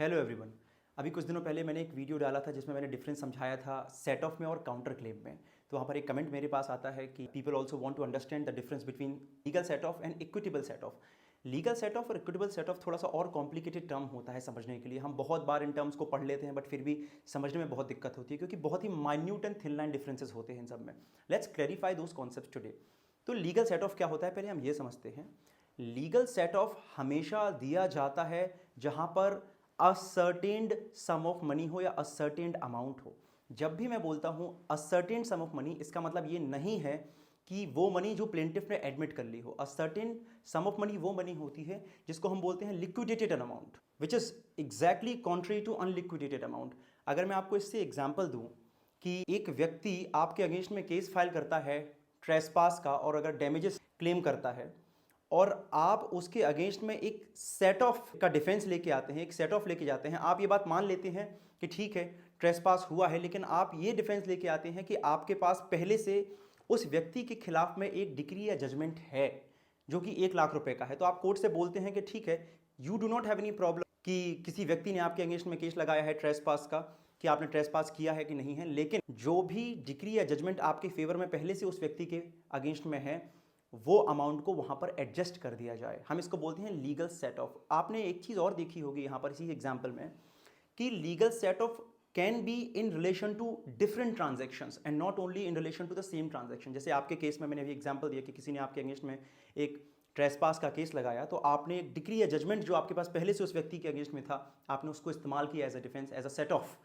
Hello everyone. अभी कुछ दिनों पहले मैंने एक वीडियो डाला था जिसमें मैंने डिफरेंस समझाया था सेट ऑफ में और काउंटर क्लेम में। तो वहाँ पर एक कमेंट मेरे पास आता है कि people also want to understand the difference between legal set off and equitable set off. Legal set off और इक्विटेबल सेट ऑफ थोड़ा सा और कॉम्प्लिकेटेड टर्म होता है समझने के लिए। हम बहुत बार इन टर्म्स को पढ़ लेते हैं बट फिर भी समझने में बहुत दिक्कत होती है क्योंकि बहुत ही minute and thin line differences होते हैं इन सब में। Let's clarify those concepts today. तो लीगल सेट ऑफ क्या होता है पहले हम ये समझते हैं। लीगल सेट ऑफ हमेशा दिया जाता है जहां पर असर्टेन्ड सम ऑफ मनी हो या असर्टेन्ड अमाउंट हो। जब भी मैं बोलता हूं असर्टेन्ड सम ऑफ मनी, इसका मतलब ये नहीं है कि वो मनी जो प्लेंटिफ ने एडमिट कर ली हो। असर्टेन्ड सम ऑफ मनी वो मनी होती है जिसको हम बोलते हैं liquidated amount, which is exactly contrary to unliquidated amount. अगर मैं आपको इससे एग्जाम्पल दूं कि एक व्यक्ति आपके अगेंस्ट में केस फाइल करता है ट्रेसपास का और अगर डैमेजेस क्लेम करता है और आप उसके अगेंस्ट में एक सेट ऑफ का डिफेंस लेके आते हैं, एक सेट ऑफ लेके जाते हैं। आप ये बात मान लेते हैं कि ठीक है ट्रेसपास हुआ है, लेकिन आप ये डिफेंस लेके आते हैं कि आपके पास पहले से उस व्यक्ति के खिलाफ में एक डिक्री या जजमेंट है जो कि 1 लाख रुपए का है। तो आप कोर्ट से बोलते हैं कि ठीक है, you do not have any problem कि किसी व्यक्ति ने आपके अगेंस्ट में केस लगाया है ट्रेसपास का कि आपने ट्रेसपास किया है कि नहीं है, लेकिन जो भी डिक्री या जजमेंट आपके फेवर में पहले से उस व्यक्ति के अगेंस्ट में है वो अमाउंट को वहां पर एडजस्ट कर दिया जाए। हम इसको बोलते हैं लीगल सेट ऑफ। आपने एक चीज और देखी होगी यहां पर इसी एग्जांपल में कि legal set off can be in relation to different transactions and not only in relation to the same transaction. जैसे आपके केस में मैंने अभी एग्जांपल दिया कि किसी ने आपके अगेंस्ट में एक ट्रेसपास का केस लगाया, तो आपने एक डिक्री या जजमेंट जो आपके पास पहले से उस व्यक्ति के अगेंस्ट में था, आपने उसको इस्तेमाल किया as a defence, as a set off.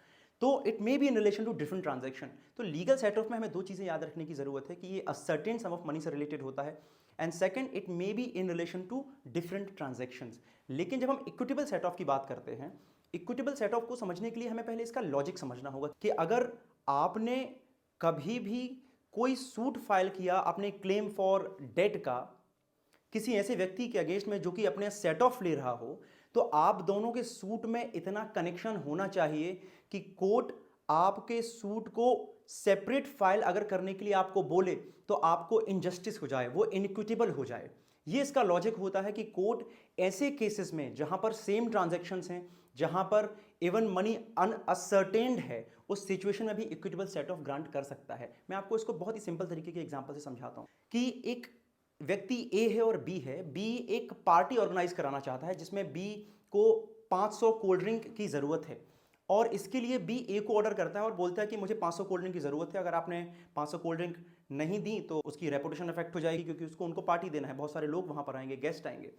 तो it may be in relation to different transaction. तो लीगल सेट ऑफ में हमें दो चीजें याद रखने की जरूरत है कि ये असर्टेन सम ऑफ मनी से रिलेटेड होता है and second it may be in relation to different transactions. लेकिन जब हम इक्विटेबल सेट ऑफ की बात करते हैं, इक्विटेबल सेट ऑफ को समझने के लिए हमें पहले इसका लॉजिक समझना होगा कि अगर आपने कभी भी कोई सूट फाइल किया अपने क्लेम फॉर डेट का किसी ऐसे व्यक्ति के अगेंस्ट में जो कि अपने सेट ऑफ ले रहा हो, तो आप दोनों के सूट में इतना कनेक्शन होना चाहिए कि कोर्ट आपके सूट को सेपरेट फाइल अगर करने के लिए आपको बोले तो आपको इनजस्टिस हो जाए, वो इनइक्विटेबल हो जाए। ये इसका लॉजिक होता है कि कोर्ट ऐसे केसेस में जहां पर सेम ट्रांजैक्शंस हैं, जहां पर इवन मनी अनअसर्टेन्ड है, उस सिचुएशन में भी इक्विटेबल सेट ऑफ ग्रांट कर सकता है। मैं आपको इसको बहुत ही सिंपल तरीके के एग्जांपल से समझाता हूं कि एक व्यक्ति ए है और बी है। बी एक पार्टी ऑर्गेनाइज कराना चाहता है जिसमें बी को 500 कोल्ड ड्रिंक की ज़रूरत है और इसके लिए बी ए को ऑर्डर करता है और बोलता है कि मुझे 500 कोल्ड ड्रिंक की ज़रूरत है, अगर आपने 500 कोल्ड ड्रिंक नहीं दी तो उसकी रेपुटेशन इफेक्ट हो जाएगी क्योंकि उसको उनको पार्टी देना है, बहुत सारे लोग वहाँ पर आएंगे, गेस्ट आएंगे।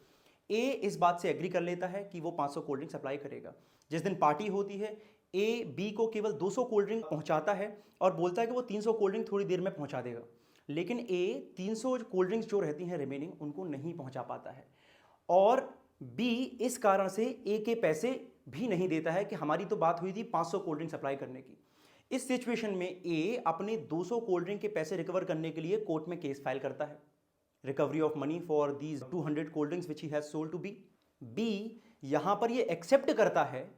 ए इस बात से एग्री कर लेता है कि वो 500 कोल्ड ड्रिंक सप्लाई करेगा। जिस दिन पार्टी होती है ए बी को केवल 200 कोल्ड ड्रिंक पहुंचाता है और बोलता है कि वो 300 कोल्ड ड्रिंक थोड़ी देर में पहुंचा देगा, लेकिन ए 300 कोल्ड ड्रिंक्स जो रहती हैं रिमेनिंग उनको नहीं पहुंचा पाता है और बी इस कारण से ए के पैसे भी नहीं देता है कि हमारी तो बात हुई थी 500 कोल्ड ड्रिंक सप्लाई करने की। इस सिचुएशन में ए अपने 200 कोल्ड ड्रिंक के पैसे रिकवर करने के लिए कोर्ट में केस फाइल करता है, recovery of money for these 200 cold drinks which he has sold to B. B यहां पर ये एक्सेप्ट करता है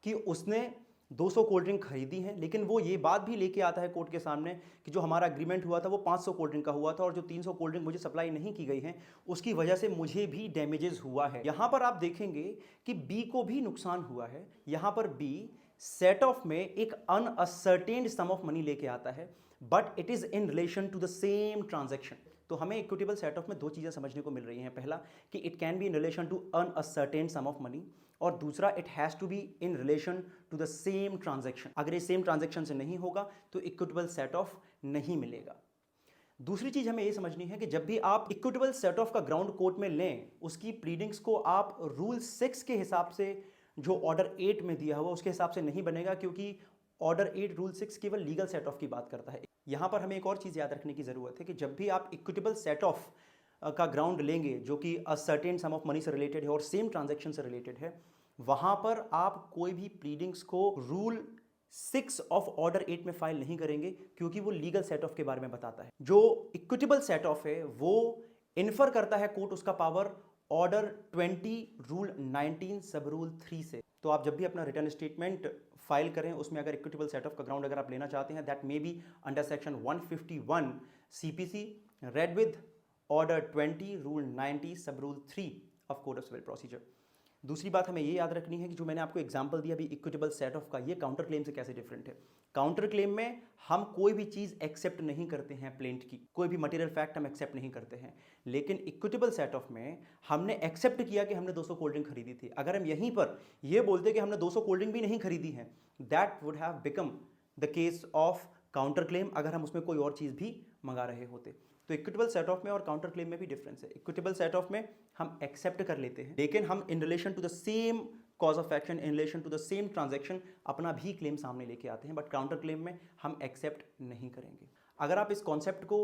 कि उसने 200 कोल्ड ड्रिंक खरीदी है, लेकिन वो ये बात भी लेके आता है कोर्ट के सामने कि जो हमारा एग्रीमेंट हुआ था वो 500 कोल्ड ड्रिंक का हुआ था और जो 300 कोल्ड ड्रिंक मुझे सप्लाई नहीं की गई है उसकी वजह से मुझे भी डैमेजेस हुआ है। यहां पर आप देखेंगे कि बी को भी नुकसान हुआ है। यहां पर बी सेट ऑफ में एक अनअसर्टेन्ड सम ऑफ मनी लेके आता है but it is in relation to the same transaction. तो हमें इक्विटेबल सेट ऑफ में दो चीजें समझने को मिल रही हैं। पहला कि it can be in relation to unascertained sum of money और दूसरा it has to be in relation to the same transaction. अगर ये सेम ट्रांजैक्शन से नहीं होगा तो इक्विटेबल सेट ऑफ नहीं मिलेगा। दूसरी चीज हमें ये समझनी है कि जब भी आप इक्विटेबल सेट ऑफ का ग्राउंड कोर्ट में लें, उसकी प्लीडिंग्स को आप रूल 6 के हिसाब से जो ऑर्डर 8 में दिया हुआ उसके हिसाब से नहीं बनेगा, क्योंकि ऑर्डर 8 रूल 6 केवल लीगल सेट ऑफ की बात करता है। यहां पर हमें एक और चीज याद रखने की जरूरत है कि जब भी आप इक्विटेबल सेट ऑफ का ग्राउंड लेंगे जो कि a certain some of money से रिलेटेड है और सेम ट्रांजैक्शन से रिलेटेड है, वहां पर आप कोई भी प्लीडिंग्स को रूल 6 ऑफ ऑर्डर 8 में फाइल नहीं करेंगे, क्योंकि वो लीगल सेट ऑफ के बारे में बताता है। जो इक्विटेबल सेट ऑफ है वो इन्फर करता है कोर्ट उसका पावर ऑर्डर 20 रूल 19 सब रूल 3 से। तो आप जब भी अपना रिटर्न स्टेटमेंट फाइल करें उसमें अगर इक्विटेबल सेट ऑफ का ग्राउंड अगर आप लेना चाहते हैं, that may be under section 151 CPC read with order 20 rule 90 sub rule 3 of code of civil procedure. दूसरी बात हमें ये याद रखनी है कि जो मैंने आपको एग्जांपल दिया अभी इक्विटेबल सेट ऑफ का, ये काउंटर क्लेम से कैसे डिफरेंट है। काउंटर क्लेम में हम कोई भी चीज़ एक्सेप्ट नहीं करते हैं प्लेंट की, कोई भी मटेरियल फैक्ट हम एक्सेप्ट नहीं करते हैं। लेकिन इक्विटेबल सेट ऑफ में हमने एक्सेप्ट किया कि हमने 200 कोल्ड ड्रिंक खरीदी थी। अगर हम यहीं पर ये बोलते कि हमने 200 कोल्ड ड्रिंक भी नहीं खरीदी है, that would have become the case of counter claim, अगर हम उसमें कोई और चीज़ भी मंगा रहे होते। तो इक्विटेबल सेट ऑफ में और काउंटर क्लेम में भी डिफरेंस है। इक्विटेबल सेट ऑफ में हम एक्सेप्ट कर लेते हैं, लेकिन हम in relation to the same cause of action, in relation to the same transaction अपना भी क्लेम सामने लेके आते हैं। बट काउंटर क्लेम में हम एक्सेप्ट नहीं करेंगे। अगर आप इस कॉन्सेप्ट को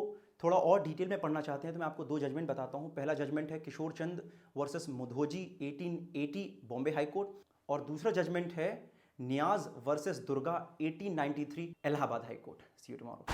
थोड़ा और डिटेल में पढ़ना चाहते हैं तो मैं आपको 2 जजमेंट बताता हूँ। पहला जजमेंट है Kishore Chand versus Mudhoji 1880 Bombay high court, और दूसरा जजमेंट है Niyaz versus Durga 1893 Allahabad high court. See you tomorrow.